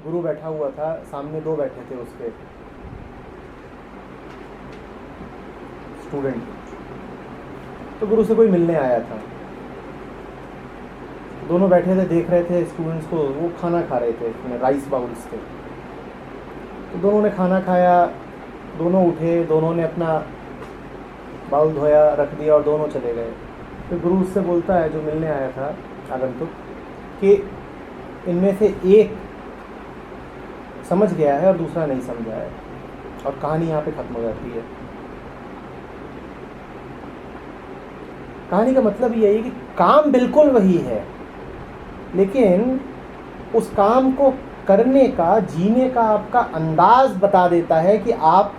गुरु बैठा हुआ था, सामने 2 बैठे थे उसके स्टूडेंट। तो गुरु से कोई मिलने आया था, दोनों बैठे थे, देख रहे थे स्टूडेंट्स को, वो खाना खा रहे थे, राइस बाउल्स थे। तो दोनों ने खाना खाया, दोनों उठे, दोनों ने अपना बाउल धोया, रख दिया और दोनों चले गए। फिर गुरु उससे बोलता है, जो मिलने आया था आगंतुक, कि इनमें से एक समझ गया है और दूसरा नहीं समझा है, और कहानी यहाँ पे खत्म हो जाती है। कहानी का मतलब यही है कि काम बिल्कुल वही है, लेकिन उस काम को करने का, जीने का आपका अंदाज बता देता है कि आप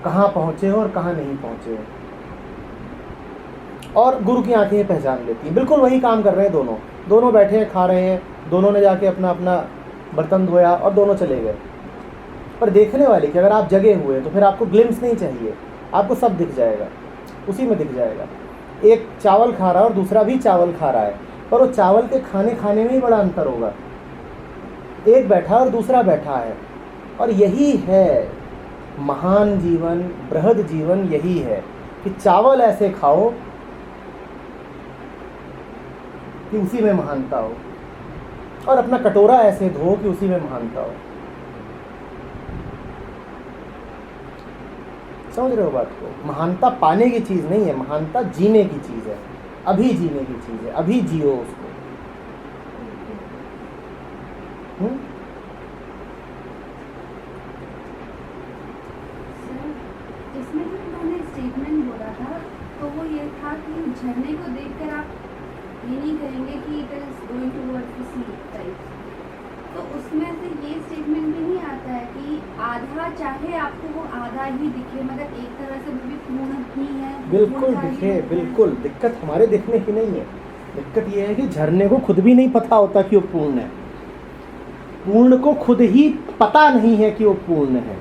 कहाँ पहुँचे हो और कहाँ नहीं पहुँचे हो। और गुरु की आंखें पहचान लेती हैं, बिल्कुल वही काम कर रहे हैं दोनों, दोनों बैठे हैं, खा रहे हैं, दोनों ने जाके अपना अपना बर्तन धोया और दोनों चले गए। पर देखने वाले कि अगर आप जगे हुए तो फिर आपको ग्लिम्स नहीं चाहिए, आपको सब दिख जाएगा, उसी में दिख जाएगा। एक चावल खा रहा है और दूसरा भी चावल खा रहा है, पर वो चावल के खाने में ही बड़ा अंतर होगा। एक बैठा और दूसरा बैठा है, और यही है महान जीवन, बृहद जीवन, यही है कि चावल ऐसे खाओ कि उसी में महानता हो, और अपना कटोरा ऐसे धो कि उसी में महानता हो। समझ रहे हो बात को? महानता पाने की चीज़ नहीं है, महानता जीने की चीज़ है, अभी जीने की चीज़ है, अभी जियो उसको। इसमें जो उन्होंने स्टेटमेंट बोला था, तो वो ये था कि झरने को देखकर आप ये नहीं कहेंगे कि it is going towards the sea type. तो उसमें से ये स्टेटमेंट भी नहीं आता है कि आधा, चाहे आपको वो आधा ही दिखे, मगर एक तरह से वो भी पूर्ण ही है। बिल्कुल दिखे, बिल्कुल। दिक्कत हमारे दिखने की नहीं है, दिक्कत ये है कि झरने को खुद भी नहीं पता होता कि वो पूर्ण है, पूर्ण को खुद ही पता नहीं है कि वो पूर्ण है।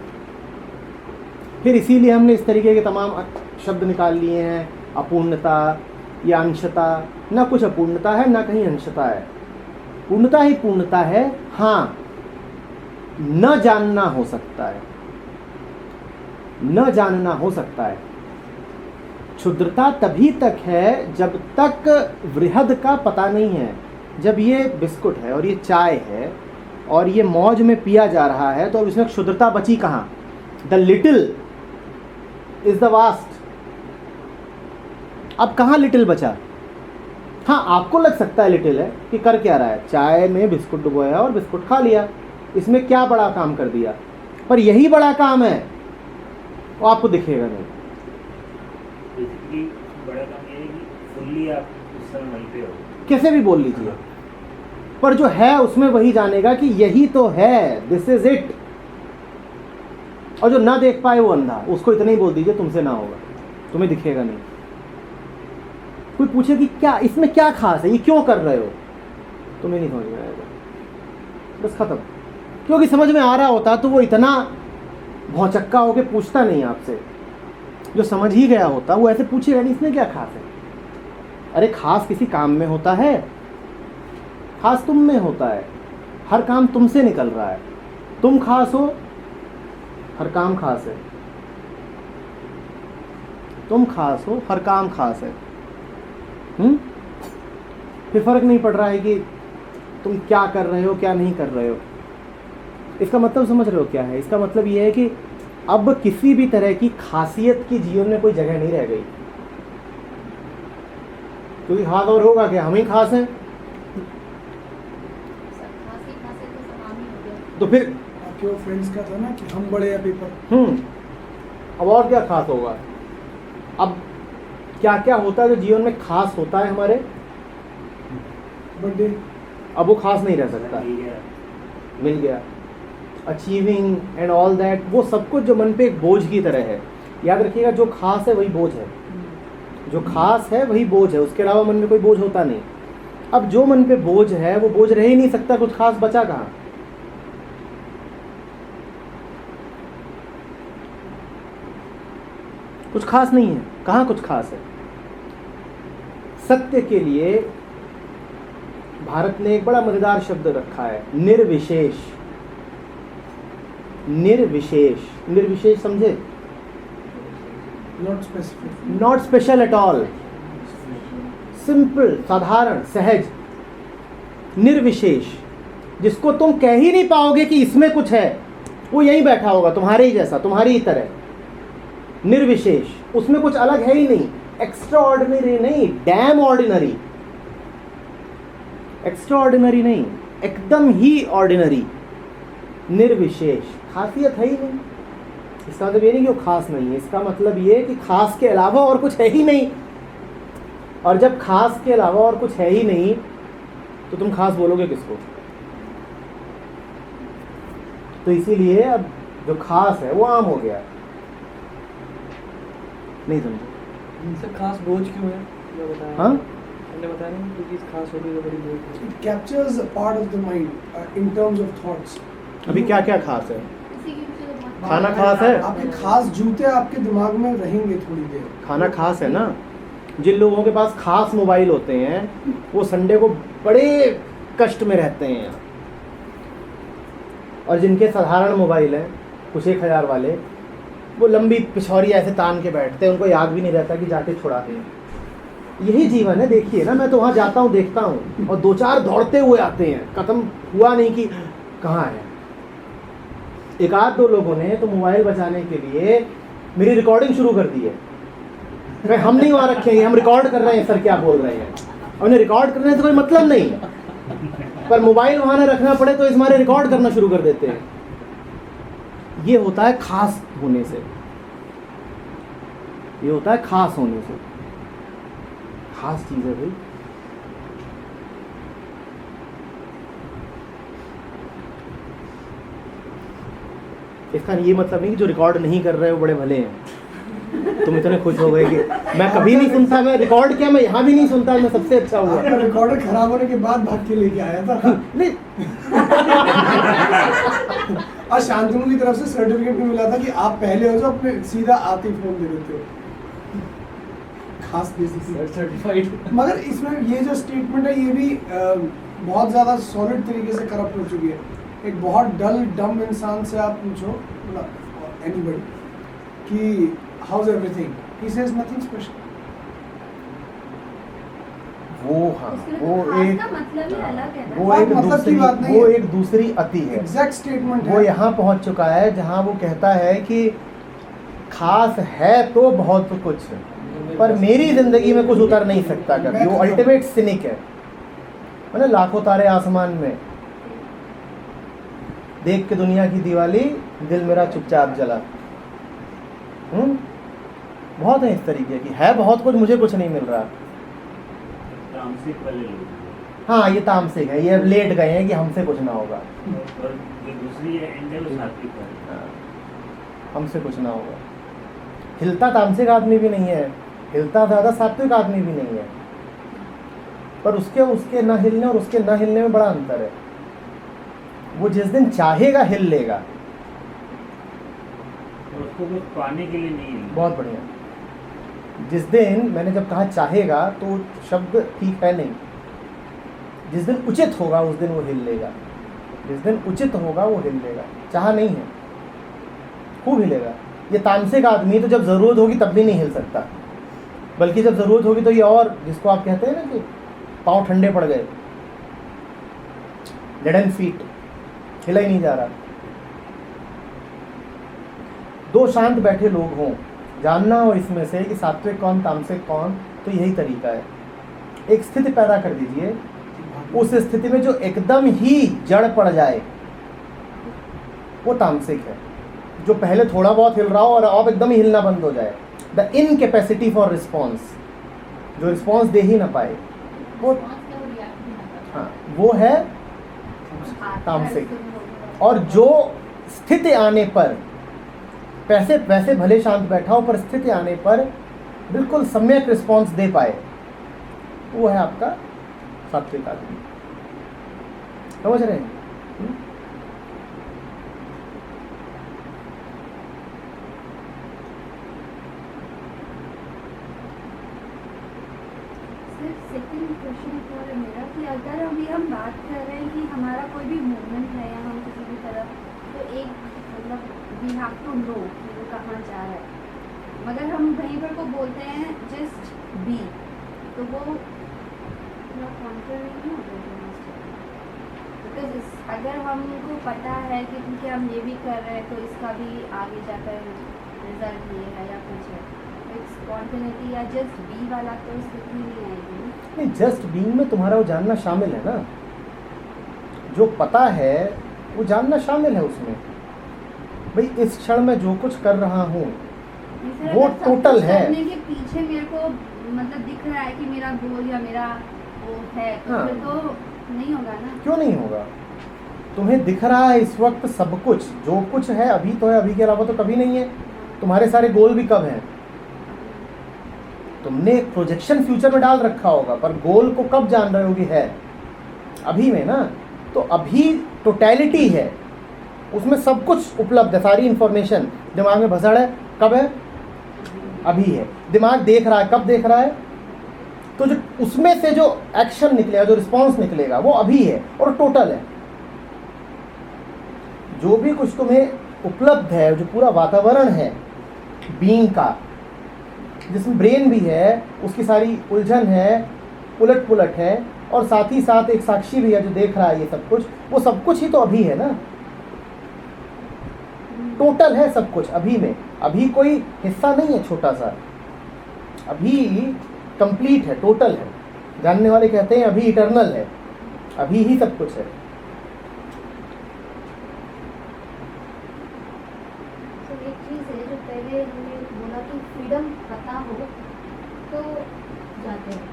फिर इसीलिए हमने इस तरीके के तमाम शब्द निकाल लिए हैं, अपूर्णता या अंशता। ना कुछ अपूर्णता है, ना कहीं अंशता है, पूर्णता ही पूर्णता है। हाँ, न जानना हो सकता है, न जानना हो सकता है। क्षुद्रता तभी तक है जब तक वृहद का पता नहीं है। जब ये बिस्कुट है और ये चाय है और ये मौज में पिया जा रहा है, तो अब इसमें क्षुद्रता बची कहाँ? The little is the vast. अब कहाँ लिटिल बचा? हाँ, आपको लग सकता है लिटिल है कि कर क्या रहा है, चाय में बिस्कुट डुबोया और बिस्कुट खा लिया, इसमें क्या बड़ा काम कर दिया, पर यही बड़ा काम है, वो आपको दिखेगा नहीं। बड़ा काम ये है कि फुल्ली आप उस समय वहीं पे हो, कैसे भी बोल लीजिए, पर जो है उसमें वही जानेगा कि यही तो है, दिस इज इट। और जो ना देख पाए वो अंधा, उसको इतना ही बोल दीजिए तुमसे ना होगा, तुम्हें दिखेगा नहीं। कोई पूछे कि क्या इसमें क्या खास है, ये क्यों कर रहे हो, तुम्हें नहीं समझ में आएगा, बस खत्म। क्योंकि समझ में आ रहा होता तो वो इतना भौचक्का होके पूछता नहीं आपसे। जो समझ ही गया होता वो ऐसे पूछेगा नहीं इसमें क्या खास है। अरे खास किसी काम में होता है, खास तुम में होता है, हर काम तुमसे निकल रहा है, तुम खास हो, हर काम खास है। तुम खास हो, हर काम खास है। फिर फर्क नहीं पड़ रहा है कि तुम क्या कर रहे हो, क्या नहीं कर रहे हो। इसका मतलब समझ रहे हो क्या है? इसका मतलब यह है कि अब किसी भी तरह की खासियत की जीवन में कोई जगह नहीं रह गई, क्योंकि खास और होगा क्या, हम ही खास हैं। तो फिर आपके फ्रेंड्स का था ना कि हम बड़े हैं पेपर। अब और क्या खास होगा? अब क्या क्या होता है जो जीवन में खास होता है हमारे? बर्थडे। अब वो खास नहीं रह सकता, मिल गया। अचीविंग एंड ऑल दैट, वो सब कुछ जो मन पे एक बोझ की तरह है। याद रखिएगा, जो खास है वही बोझ है, जो खास है वही बोझ है, उसके अलावा मन में कोई बोझ होता नहीं। अब जो मन पे बोझ है वो बोझ रह ही नहीं सकता, कुछ खास बचा कहाँ? कुछ खास नहीं है, कहाँ कुछ खास है? सत्य के लिए भारत ने एक बड़ा मजेदार शब्द रखा है, निर्विशेष। निर्विशेष, निर्विशेष समझे? Not specific, not special at all, simple, साधारण, सहज, निर्विशेष, जिसको तुम कह ही नहीं पाओगे कि इसमें कुछ है, वो यहीं बैठा होगा तुम्हारे ही जैसा, तुम्हारी ही तरह, निर्विशेष, उसमें कुछ अलग है ही नहीं, एक्स्ट्रा ऑर्डिनरी नहीं, डैम ऑर्डिनरी, एक्स्ट्रा ऑर्डिनरी नहीं, एकदम ही ऑर्डिनरी, निर्विशेष, खासियत है ही नहीं। इसका मतलब ये नहीं कि वो खास नहीं है, इसका मतलब ये कि खास के अलावा और कुछ है ही नहीं। और जब खास के अलावा और कुछ है ही नहीं तो तुम खास बोलोगे किसको? तो इसीलिए अब जो खास है वो आम हो गया। नहीं समझे? इनसे खास बोझ क्यों है? जो बताया हाँ? हमने बताया नहीं कि चीज़ खास होगी तो बड़ी बोझ होगी। It captures a part of the mind in terms of thoughts. अभी क्या क्या खास है? इसी के पीछे तो बहुत खाना खास है? आपके खास जूते आपके दिमाग में रहेंगे थोड़ी देर। खाना खास है ना। जिन लोगों के पास खास मोबाइल होते हैं वो संडे को बड़े कष्ट में रहते हैं, और जिनके साधारण मोबाइल हैं कुछ 1000 वाले, वो लंबी पिछौरी ऐसे तान के बैठते हैं, उनको याद भी नहीं रहता कि जाके छुड़ा दें। यही जीवन है। देखिए ना, मैं तो वहाँ जाता हूँ, देखता हूँ, और 2-4 दौड़ते हुए आते हैं, खत्म हुआ नहीं कि कहाँ है। एक आध दो लोगों ने तो मोबाइल बचाने के लिए मेरी रिकॉर्डिंग शुरू कर दी है। मैं हम नहीं वहाँ रखेंगे, हम रिकॉर्ड कर रहे हैं, सर क्या बोल रहे हैं। उन्हें रिकॉर्ड करने से कोई मतलब नहीं, पर मोबाइल वहाँ ना रखना पड़े तो इस मारे रिकॉर्ड करना शुरू कर देते हैं। ये होता है खास होने से, ये होता है खास होने से। खास चीज़ है भाई। इसका ये मतलब नहीं कि जो रिकॉर्ड नहीं कर रहे वो बड़े भले हैं। तुम इतने खुश हो गए कि मैं कभी नहीं सुनता, मैं रिकॉर्ड क्या, मैं यहाँ भी नहीं सुनता, मैं सबसे अच्छा हुआ। आपका रिकॉर्डर खराब होने के बाद भाग के लेके आया था। नहीं, और शांतनु की तरफ से सर्टिफिकेट भी मिला था कि आप पहले हो जो अपने सीधा आते ही फोन दे देते हो। खास बेसिकली सर्टिफाइड। मगर इसमें ये जो स्टेटमेंट है ये भी बहुत ज़्यादा सॉलिड तरीके से करप्ट हो चुकी है। एक बहुत डल डम इंसान से आप पूछो, मतलब एनीबडी, कि how is everything, he says nothing special. वो हाँ, उसके लिए वो तो खास एक का मतलब ही अलग है ना। वो एक मतलब की दूसरी, बात नहीं वो है। एक दूसरी अति है। एग्जैक्ट स्टेटमेंट वो है। यहाँ पहुँच चुका है जहाँ वो कहता है कि खास है तो बहुत कुछ, पर मेरी जिंदगी में कुछ उतर नहीं सकता कभी। वो अल्टीमेट सिनिक है। मतलब लाखों तारे आसमान में, देख के दुनिया की दिवाली, दिल मेरा चुपचाप जला। बहुत है इस तरीके की, है बहुत कुछ, मुझे कुछ नहीं मिल रहा। तामसिक वाले लोग। हाँ, ये तामसिक है, ये अब लेट गए हैं कि हमसे कुछ ना होगा। और जो दूसरी है एंड है वो सात्विक है। हाँ, हमसे कुछ ना होगा। हिलता तामसिक आदमी भी नहीं है, हिलता ज़्यादा सात्विक आदमी भी नहीं है, पर उसके न हिलने और उसके न हिलने में बड़ा अंतर है। वो जिस दिन चाहेगा हिल लेगा। और उसको कुछ पाने के लिए नहीं है। बहुत बढ़िया। जिस दिन, मैंने जब कहा चाहेगा तो शब्द ठीक है नहीं, जिस दिन उचित होगा उस दिन वो हिल लेगा। जिस दिन उचित होगा वो हिल लेगा, चाह नहीं है, खूब हिलेगा। ये तामसिक आदमी तो जब ज़रूरत होगी तब भी नहीं हिल सकता, बल्कि जब ज़रूरत होगी तो ये, और जिसको आप कहते हैं ना कि पाँव ठंडे पड़ गए, डेड एंड फीट, हिला ही नहीं जा रहा। दो शांत बैठे लोग हों, जानना हो इसमें से कि सात्विक कौन तामसिक कौन, तो यही तरीका है। एक स्थिति पैदा कर दीजिए, उस स्थिति में जो एकदम ही जड़ पड़ जाए वो तामसिक है। जो पहले थोड़ा बहुत हिल रहा हो और अब एकदम ही हिलना बंद हो जाए, द इनकेपेसिटी फॉर रिस्पॉन्स, जो रिस्पॉन्स दे ही ना पाए, वो हाँ, वो है तामसिक। और जो स्थिति आने पर, पैसे वैसे भले शांत बैठा हो, पर स्थिति आने पर बिल्कुल सम्यक रिस्पॉन्स दे पाए, वो है आपका सात्विक आदमी। समझ रहे हैं? सिर्फ सेकंड क्वेश्चन एक और है मेरा, कि अगर हम ये हम बात कर रहे हैं कि हमारा कोई भी मूवमेंट है या हम किसी भी तरफ, तो एक मतलब वी हैव टू नो कि वो कहाँ जा रहा है। मगर हम वहीं पर को बोलते हैं जस्ट बी, तो वो थोड़ा कॉन्ट्ररी नहीं होता बिकॉज अगर हमको पता है कि क्योंकि हम ये भी कर रहे हैं तो इसका भी आगे जाकर रिजल्ट ये है या कुछ है, स्पॉन्टेनिटी या जस्ट बी वाला तो स्थिति नहीं आएगी। नहीं, जस्ट बीइंग में तुम्हारा वो जानना शामिल है ना, जो पता है वो जानना शामिल है उसमें। भाई इस क्षण में जो कुछ कर रहा हूँ वो टोटल है। करने के पीछे मेरे को मतलब दिख रहा है कि मेरा गोल या मेरा वो है, तो हाँ। फिर तो नहीं होगा ना। क्यों नहीं होगा? तुम्हें दिख रहा है इस वक्त सब कुछ, जो कुछ है अभी तो है, अभी के अलावा तो कभी नहीं है। तुम्हारे सारे गोल भी कब हैं? तुमने एक प्रोजेक्शन फ्यूचर में डाल रखा होगा, पर गोल को कब जान रहे हो कि है? अभी में ना। तो अभी टोटैलिटी है, उसमें सब कुछ उपलब्ध है, सारी इंफॉर्मेशन। दिमाग में भसड़ है, कब है? अभी है। दिमाग देख रहा है, कब देख रहा है? तो जो उसमें से जो एक्शन निकलेगा, जो रिस्पॉन्स निकलेगा, वो अभी है और टोटल है। जो भी कुछ तुम्हें उपलब्ध है, जो पूरा वातावरण है बीइंग का, जिसमें ब्रेन भी है, उसकी सारी उलझन है, उलट पुलट है, और साथ ही साथ एक साक्षी भी है जो देख रहा है ये सब कुछ, वो सब कुछ ही तो अभी है ना। टोटल है सब कुछ अभी में। अभी कोई हिस्सा नहीं है छोटा सा, अभी कंप्लीट है, टोटल है। जानने वाले कहते हैं अभी इटर्नल है, अभी ही सब कुछ है। तो एक चीज़ है जो पहले हमने बोला कि फ्रीडम पता हो तो जाते हैं।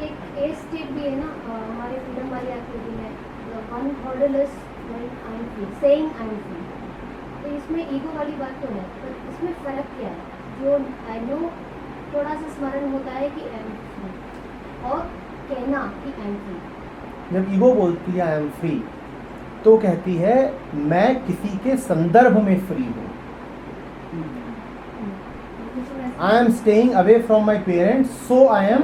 एक ए स्टेप भी है ना हमारे फ्रीडम वाली एक्टिविटी में, one hurdle is when I am free, saying I am free. तो इसमें ईगो वाली बात तो है, पर इसमें फ़र्क क्या है? जो आई नो थोड़ा सा स्मरण होता है कि आई एम फ्री, और कहना कि आई एम फ्री। जब ईगो बोलती है आई एम फ्री, तो कहती है मैं किसी के संदर्भ में फ्री हूँ। I am staying away from my parents, so I am.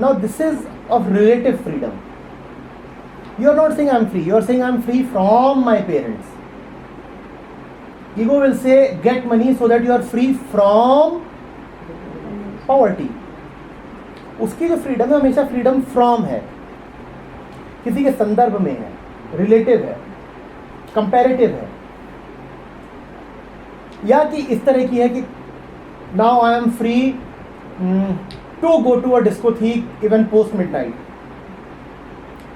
Now this is of relative freedom. You are not saying I am free. You are saying I am free from my parents. Ego will say get money so that you are free from poverty. उसकी जो freedom है हमेशा freedom from है, किसी के संदर्भ में है, रिलेटिव है, कंपैरेटिव है, या कि इस तरह की है कि now I am free to go to a discotheque even post midnight.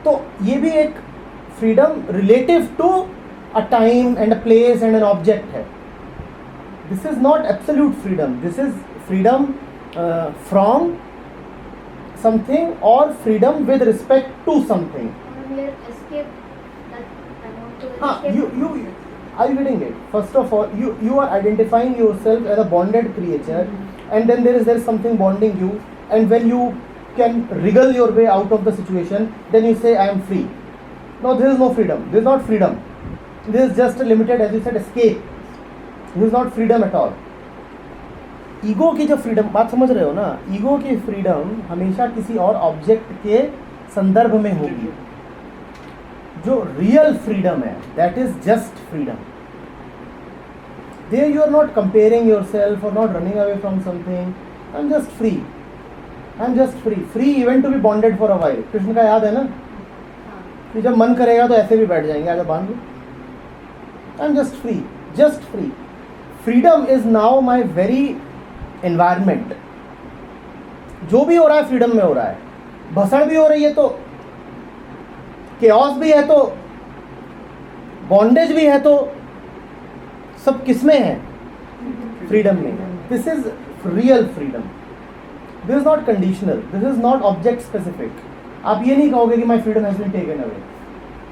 तो ये भी एक freedom relative to a time and a place and an object है। This is not absolute freedom, this is freedom from something और freedom with respect to something. हाँ, are you getting it? First of all, you are identifying yourself as a bonded creature, and then there is something bonding you, and when you can wriggle your way out of the situation, then you say I am free. No, this is no freedom. This is not freedom. This is just a limited, as you said, escape. This is not freedom at all. Ego की जो freedom, बात समझ रहे हो ना? Ego की freedom हमेशा किसी और ऑब्जेक्ट के संदर्भ में होगी। जो रियल फ्रीडम है, that is just freedom. There you are not comparing yourself और not running away from something. I am just free, I am just free, free even to be bonded for a while. Krishna का याद है ना कि जब मन करेगा तो ऐसे भी बैठ जाएंगे, आजा बांध लो। I am just free, just free. Freedom is now my very environment. जो भी हो रहा है फ्रीडम में हो रहा है। भसड़ भी हो रही है तो, केओस भी है तो, बॉन्डेज भी है तो, सब किसमें है? फ्रीडम में। This is real freedom. This is not conditional, this is not object specific. आप ये नहीं कहोगे कि my freedom has been taken away.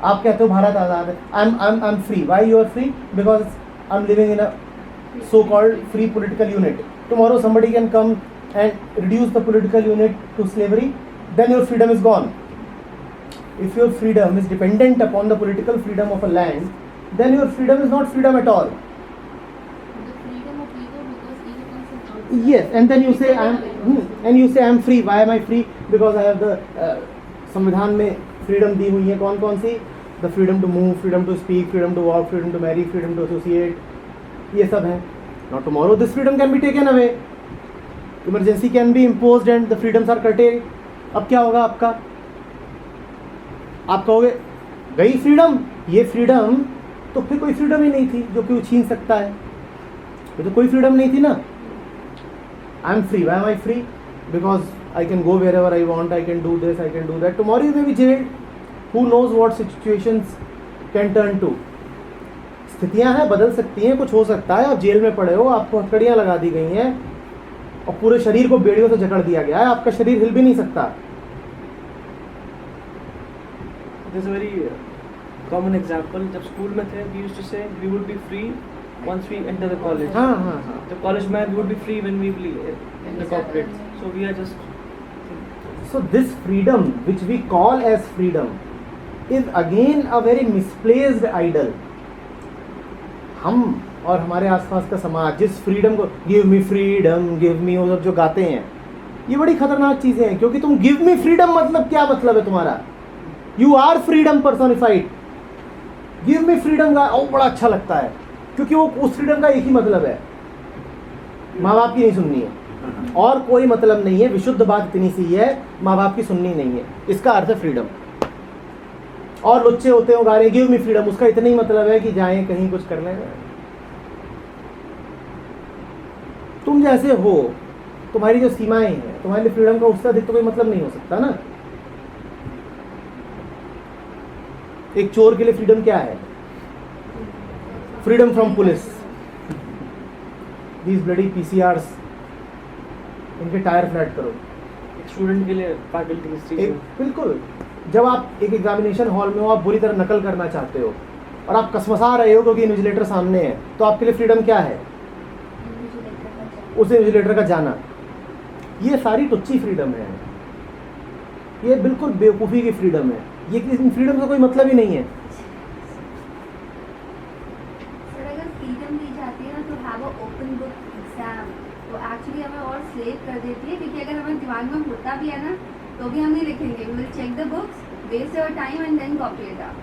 आप कहते हो भारत आजाद है, I am free. Why you are free? Because I am living in a so called free political unit. Tomorrow somebody can come and reduce the political unit to slavery, then your freedom is gone. If your freedom is dependent upon the political freedom of a land, then your freedom is not freedom at all. The freedom of ego, because ego comes from outside. Yes, and then you say I am free. Why am I free? Because I have the संविधान में freedom दी हुई है, कौन कौन सी? The freedom to move, freedom to speak, freedom to walk, freedom to marry, freedom to associate, ये सब है. Now tomorrow this freedom can be taken away, emergency can be imposed and the freedoms are cutted. अब क्या होगा आपका? आप कहोगे गई फ्रीडम, ये फ्रीडम तो फिर कोई फ्रीडम ही नहीं थी जो कि वो छीन सकता है. ये तो कोई फ्रीडम नहीं थी ना. I am free. Why am I free? Because I can go where ever I want, I can do this, I can do that. Tomorrow you may be jailed. Who knows what situations can turn to. स्थितियां हैं, बदल सकती हैं, कुछ हो सकता है. आप जेल में पड़े हो, आपको हथकड़ियां लगा दी गई हैं और पूरे शरीर को बेड़ियों से जकड़ दिया गया है, आपका शरीर हिल भी नहीं सकता. There's a very common example. जब स्कूल में थे, we used to say we would be free once we enter the college. हाँ हाँ हाँ. The college man would be free when we leave in the corporate. So we are just. So this freedom which we call as freedom is again a very misplaced idol. हम और हमारे आसपास का समाज जिस फ्रीडम को give me freedom, give me, वो सब जो गाते हैं, ये बड़ी खतरनाक चीज़ें हैं. क्योंकि तुम गिव मी फ्रीडम मतलब क्या मतलब है तुम्हारा? You are freedom personified. Give me freedom का बड़ा अच्छा लगता है क्योंकि वो उस फ्रीडम का एक ही मतलब है, माँ बाप की नहीं सुननी है, और कोई मतलब नहीं है. विशुद्ध बात इतनी सी है, माँ बाप की सुननी नहीं है, इसका अर्थ है फ्रीडम. और लुच्चे होते हैं, गा रहे गिव मी फ्रीडम, उसका इतना ही मतलब है कि जाएं कहीं कुछ कर लें. तुम जैसे हो, तुम्हारी जो सीमाएं हैं, तुम्हारे लिए फ्रीडम का उससे अधिक तो कोई मतलब नहीं हो सकता ना. एक चोर के लिए फ्रीडम क्या है? Freedom from police. These bloody PCRs, इनके टायर फ्लैट करो. एक स्टूडेंट के लिए फैकल्टी इस चीज़ में. बिल्कुल. जब आप एक एग्जामिनेशन हॉल में हो, आप बुरी तरह नकल करना चाहते हो और आप कसमसा रहे हो क्योंकि इन्विजिलेटर सामने है, तो आपके लिए फ्रीडम क्या है? उस इन्विजिलेटर का जाना. ये सारी टुच्ची फ्रीडम है, ये बिल्कुल बेवकूफ़ी की फ्रीडम है. ये इन फ्रीडम का कोई मतलब ही नहीं है. सर अगर फ्रीडम दी जाती है ना to have a open book exam, तो एक्चुअली हमें और स्लेव कर देती है. क्योंकि अगर हमारे दिमाग में होता भी है ना, तो भी हम नहीं लिखेंगे. We will check the books, waste your time and then copy it out.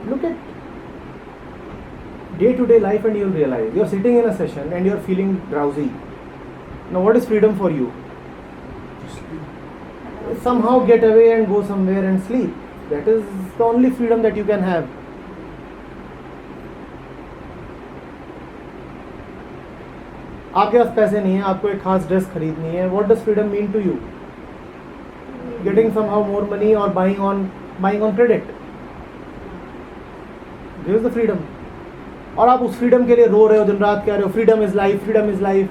Look at day-to-day life and you'll realize you're sitting in a session and you're feeling drowsy. Now what is freedom for you? Somehow get away and go somewhere and sleep. That is the only freedom that you can have. आपके पास पैसे नहीं है, आपको एक खास dress खरीदनी है. What does freedom mean to you? Getting somehow more money or buying on credit. This is the freedom. और आप उस फ्रीडम के लिए रो रहे हो, दिन रात कह रहे हो freedom is life, freedom is life.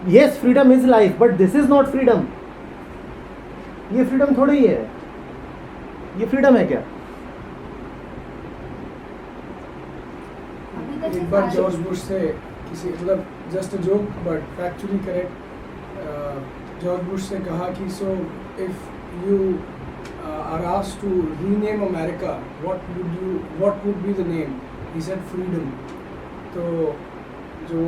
Yes, freedom is life, but this is not freedom. ये फ्रीडम थोड़ी ही है. ये फ्रीडम है क्या? अभी तक एक बार जॉर्ज बुश से किसी, मतलब just a joke but factually correct, George Bush से कहा कि so if you are asked to rename America, what would be the name? He said freedom. तो जो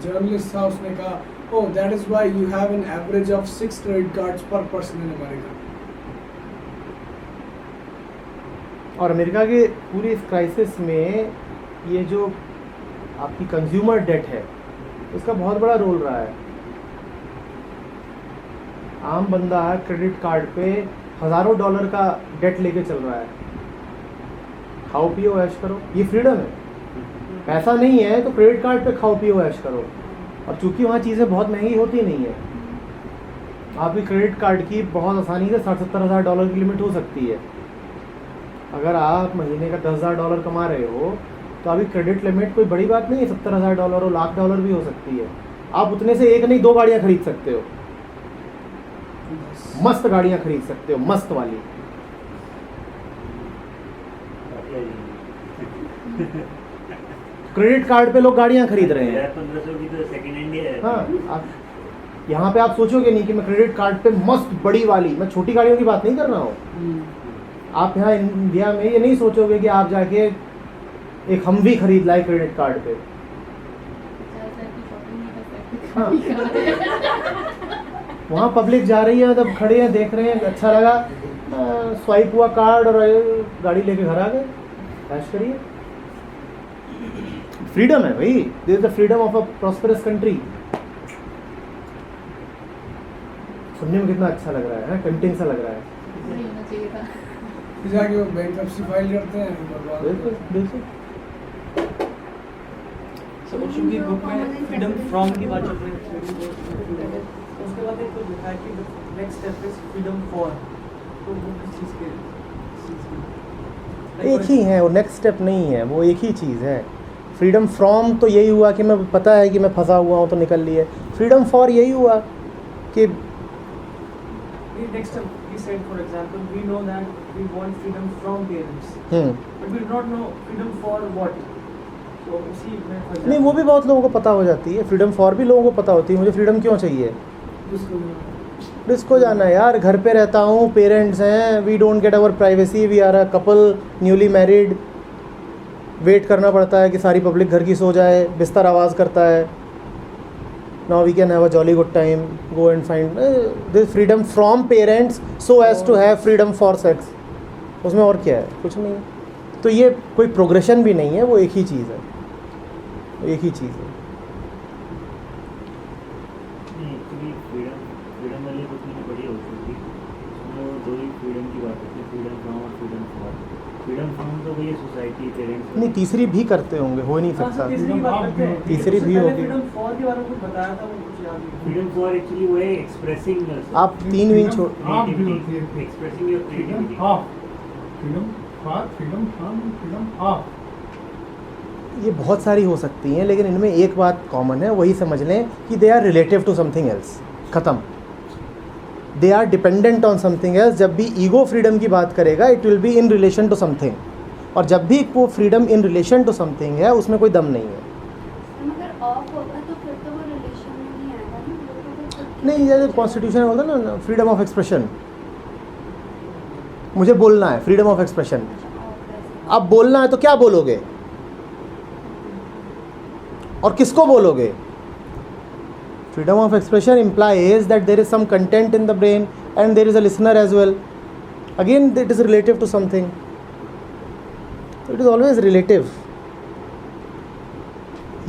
जर्नलिस्ट था उसने कहा, oh that is why you have an average of 6 credit cards per person in America. और America के पूरी इस crisis में ये जो आपकी कंज्यूमर डेट है, इसका बहुत बड़ा रोल रहा है. आम बंदा क्रेडिट कार्ड पे हज़ारों डॉलर का डेट लेके चल रहा है. खाओ पियो ऐश करो, ये फ्रीडम है. पैसा नहीं है तो क्रेडिट कार्ड पे खाओ पियो ऐश करो. और चूंकि वहाँ चीज़ें बहुत महंगी होती नहीं है, आपकी क्रेडिट कार्ड की बहुत आसानी से 60-70 हज़ार डॉलर की लिमिट हो सकती है. अगर आप महीने का $10,000 कमा रहे हो तो अभी क्रेडिट लिमिट कोई बड़ी बात नहीं है. $70,000 और $1,00,000 भी हो सकती है. आप उतने से एक नहीं 2 गाड़ियाँ खरीद सकते हो. मस्त गाड़ियाँ खरीद सकते हो, मस्त वाली. क्रेडिट कार्ड पे लोग गाड़ियाँ खरीद रहे हैं. 1500 की तो सेकंड हैंड है. हाँ, यहाँ पे आप सोचोगे नहीं कि मैं क्रेडिट कार्ड पे मस्त बड़ी वाली, मैं छोटी गाड़ियों की बात नहीं कर रहा हूँ. आप यहाँ इंडिया में ये नहीं सोचोगे कि आप जाके एक हमवी खरीद लाए क्रेडिट कार्ड पे. हाँ, वहाँ पब्लिक जा रही है, तब खड़े हैं, देख रहे हैं, अच्छा लगा, स्वाइप हुआ कार्ड और गाड़ी लेके घर आ गए, ऐश करिए। फ्रीडम है भाई, this is the freedom of a prosperous country. सुनने में कितना अच्छा लग रहा है, टेम्पटिंग सा लग रहा है। नहीं होना चाहिए था। फिर जाके वो बैंक्रप्सी फाइल करते हैं, बर्बाद हो बिल्कुल जाते हैं। बिल्कुल। So उसी की बुक में फ्रीडम फ्रॉम की बात चल रही है। उसके बाद एक तो लिखा है कि next step is freedom for. तो वो किस चीज़ के एक ही है वो, नेक्स्ट स्टेप नहीं है, वो एक ही चीज़ है। फ्रीडम फ्रॉम तो यही हुआ कि मैं पता है कि मैं फंसा हुआ हूँ तो निकल लिए। फ्रीडम फॉर यही हुआ कि next step we said, for example, we know that we want freedom from parents, but we do not know freedom for what. So उसी में फंस नहीं, वो भी बहुत लोगों को पता हो जाती है। फ्रीडम फॉर भी लोगों को पता होती है, मुझे फ्रीडम क्यों चाहिए। डिस्को जाना है यार, घर पे रहता हूँ, पेरेंट्स हैं, we don't get our privacy, we are a couple newly married, wait करना पड़ता है कि सारी पब्लिक घर की सो जाए, बिस्तर आवाज़ करता है। Now we can have a jolly good time, go and find this freedom from parents so as to have freedom for sex. उसमें और क्या है, कुछ नहीं है। तो ये कोई प्रोग्रेशन भी नहीं है, वो एक ही चीज़ है, एक ही चीज़ है। एक्चुअली फ्रीडम वाली बुक मैंने पढ़ी हो चुकी, उसमें वो दो ही फ्रीडम की बात होती है, फ्रीडम फ्रॉम और फ्रीडम फॉर। फ्रीडम फ्रॉम तो वही सोसाइटी, पेरेंट्स। नहीं, तीसरी भी करते होंगे, हो ही नहीं सकता। तीसरी भी होगी। फ्रीडम फॉर के बारे में कुछ बताया था, वो कुछ याद नहीं। फ्रीडम फॉर एक्चुअली वो है एक्सप्रेसिंग, आप 3 विंग छोड़, एक्सप्रेसिंग योर क्रिएटिविटी। ये बहुत सारी हो सकती हैं, लेकिन इनमें एक बात कॉमन है, वही समझ लें कि they are relative to something else. ख़त्म। They are dependent on something else. जब भी ईगो फ्रीडम की बात करेगा, it will be in relation to something, और जब भी वो freedom in relation to something है, उसमें कोई दम नहीं है। अगर ऑफ होगा तो फिर तो वो रिलेशन में नहीं आएगा ना, वो तो नहीं, जैसे कॉन्स्टिट्यूशन बोलता है ना, फ्रीडम ऑफ एक्सप्रेशन, मुझे बोलना है, फ्रीडम ऑफ एक्सप्रेशन। अब बोलना है तो क्या बोलोगे और किसको बोलोगे? Freedom of expression implies that there is some content in the brain and there is a listener as well. Again, it is relative to something. So it is always relative.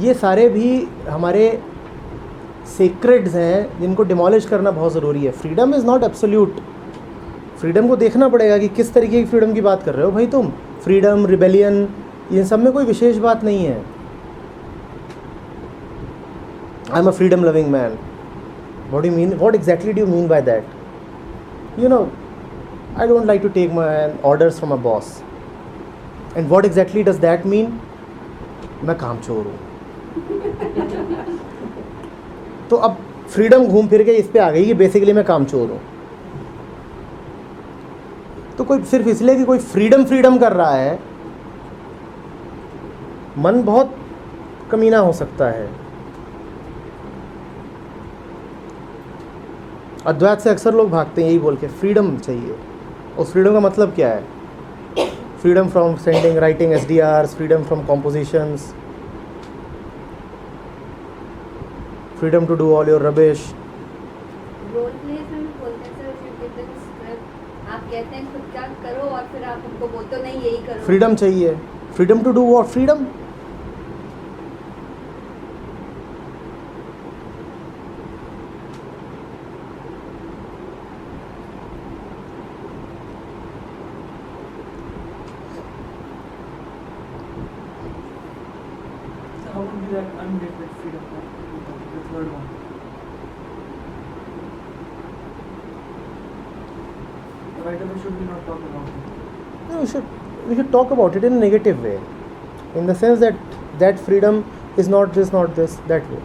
ये सारे भी हमारे सेक्रेड्स हैं जिनको डिमोलिश करना बहुत ज़रूरी है। Freedom is not absolute. Freedom को देखना पड़ेगा कि किस तरीके की फ्रीडम की बात कर रहे हो भाई तुम। फ्रीडम, रिबेलियन, ये सब में कोई विशेष बात नहीं है। I am a freedom loving man. What do you mean? What exactly do you mean by that? You know, I don't like to take my orders from a boss. And what exactly does that mean? मैं कामचोर हूँ। तो अब freedom घूम फिर के इस पे आ गई कि बेसिकली मैं कामचोर हूँ। तो कोई सिर्फ इसलिए कि कोई फ्रीडम कर रहा है, मन बहुत कमीना हो सकता है। अद्वैत से अक्सर लोग भागते हैं यही बोल के फ्रीडम चाहिए। उस फ्रीडम का मतलब क्या है? Freedom from sending, writing SDRs, freedom from compositions, freedom to do all your rubbish. Role play में बोलते हैं सर, फिर कहते हैं स्क्रिप्ट आप कहते हैं खुद क्या करो और फिर आप उनको बोलते हो नहीं यही करो। फ्रीडम चाहिए। Freedom to do what? Freedom. How would be that unlimited freedom? The third one. Right away, should we not talk about it? No, we should talk about it in a negative way, in the sense that freedom is not this, that way.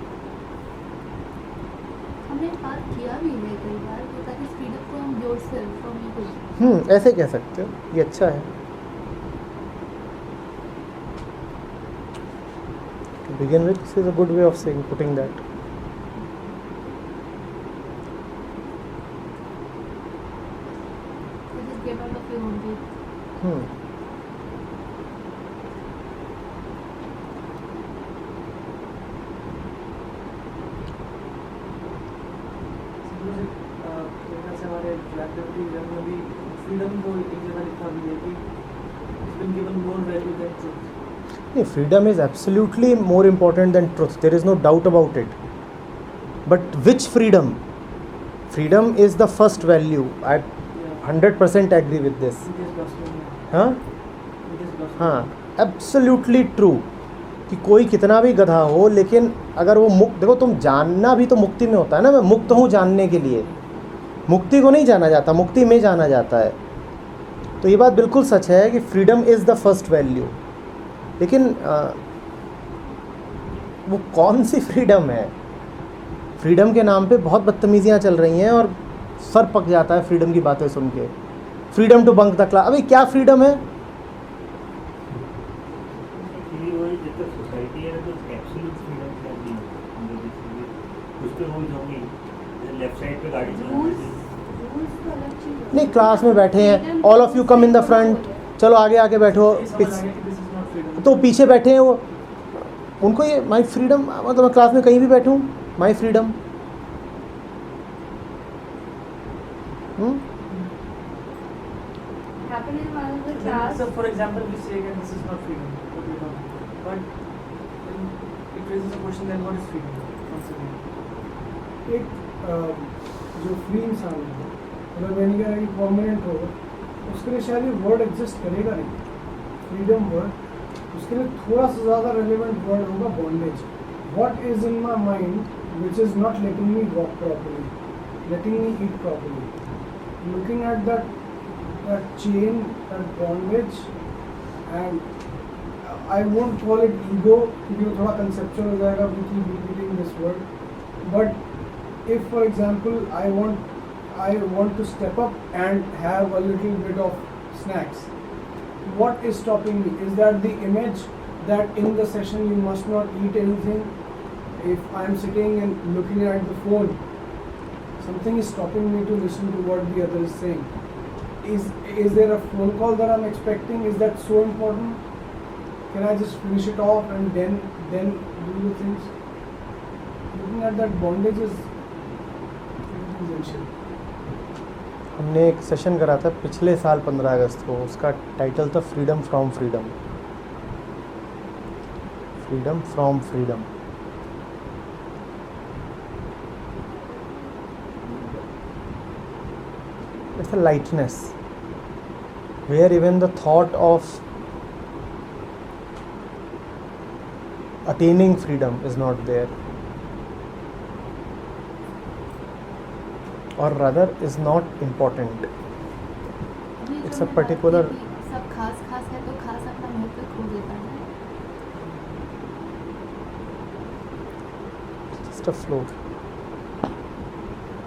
हमने बात किया भी है कई बार, that is freedom from yourself, from ego. ऐसे कह सकते हो, ये अच्छा है। To begin with, this is a good way of putting that. So just get out of your own way. Suppose it, जैसे हमारे जो activity है, उसमें भी freedom ऐसा लिखा भी है कि it's been given more value than truth. Freedom is absolutely more important than truth. There is no doubt about it. But which freedom? Freedom is the first value. I Yeah. 100% agree with this. It is blasphemy. हाँ It is blasphemy. हाँ, absolutely true कि कोई कितना भी गधा हो, लेकिन अगर वो मुक्त, देखो तुम जानना भी तो मुक्ति में होता है ना, मैं मुक्त हूँ जानने के लिए, मुक्ति को नहीं जाना जाता, मुक्ति में जाना जाता है। तो ये बात बिल्कुल सच है कि freedom is the first value. लेकिन वो कौन सी फ्रीडम है? फ्रीडम के नाम पे बहुत बदतमीजियाँ चल रही हैं और सर पक जाता है फ्रीडम की बातें सुन के। Freedom to bunk the class, अभी क्या फ्रीडम है? एक्चुअली वो जब तक सोसाइटी है तो एब्सोल्यूट फ्रीडम क्या दी कुछ तो रूल्स होंगे। लेफ्ट साइड पे गाड़ी चलानी रूल्स तो अलग चीज़ है। नहीं, क्लास में बैठे हैं, all of you come in the front, चलो आगे आगे बैठो, ये समझ आ गया कि this is not freedom. तो पीछे बैठे हैं वो, उनको ये माई फ्रीडम, मतलब मैं क्लास में कहीं भी बैठूं my freedom. Happened in one of the Then, class. so for example, we say again this is not freedom. What we talk. But then it raises a question, then what is freedom? Once again. एक जो free इंसान है, अगर मैंने कहा कि permanent होगा, उसके लिए शायद ये वर्ड एग्जिस्ट करेगा नहीं, फ्रीडम वर्ड। उसके लिए थोड़ा सा ज़्यादा रेलेवेंट वर्ड होगा bondage. What is in my mind which is not letting me walk properly, letting me eat properly, looking at that chain, that bondage, and I won't call it ego क्योंकि वो थोड़ा conceptual हो जाएगा, we keep repeating this word. But if for example I want to step up and have a little bit of snacks, what is stopping me? Is that the image that in the session you must not eat anything? If I am sitting and looking at the phone, something is stopping me to listen to what the other is saying. Is there a phone call that I'm expecting? Is that so important? Can I just finish it off and then do the things? Looking at that bondage is essential. हमने एक session करा था पिछले साल 15 अगस्त को, उसका title था freedom from freedom. Freedom from freedom. It's a lightness where even the thought of attaining freedom is not there, or rather is not important. अभी It's जो a मैं particular- बात की थी, सब खास है तो खास अपना महत्व खो देता है। Just a flow.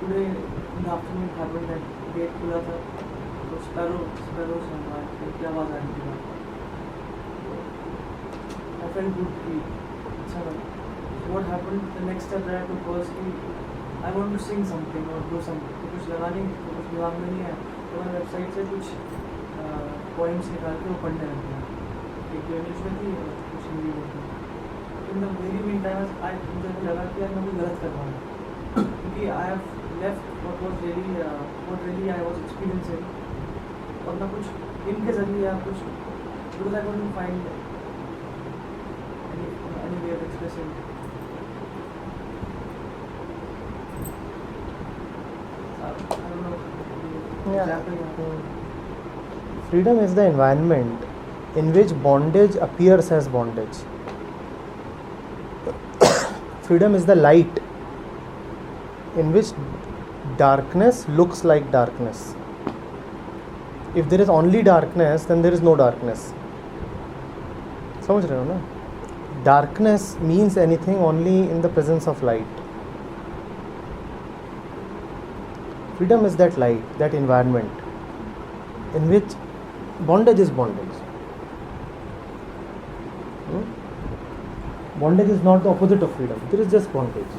Today in the afternoon it happened that gate खुला था, तो sparrow सुन रहा है, फिर क्या आवाज़ आ रही थी? I felt good कि अच्छा लगा। So what happened? The next step that I took was कि I want to sing something or do something. तो कुछ लगा नहीं, तो कुछ दिमाग में नहीं है, तो मैं वेबसाइट से कुछ poems निकाल के वो पढ़ने लग गया। एक इंग्लिश में थी, कुछ हिंदी में थी। In the very meantime, मुझे लगा कि यार मैं कुछ गलत कर रहा हूँ, क्योंकि I have left what really I was experiencing, और मैं कुछ इनके जरिए या कुछ because I couldn't find any way of expressing. I don't know. Example, Freedom is the environment in which bondage appears as bondage. Freedom is the light in which darkness looks like darkness. If there is only darkness, then there is no darkness. समझ रहे हो ना? Darkness means anything only in the presence of light. Freedom is that light, that environment in which bondage is bondage. Bondage is not the opposite of freedom. There is just bondage.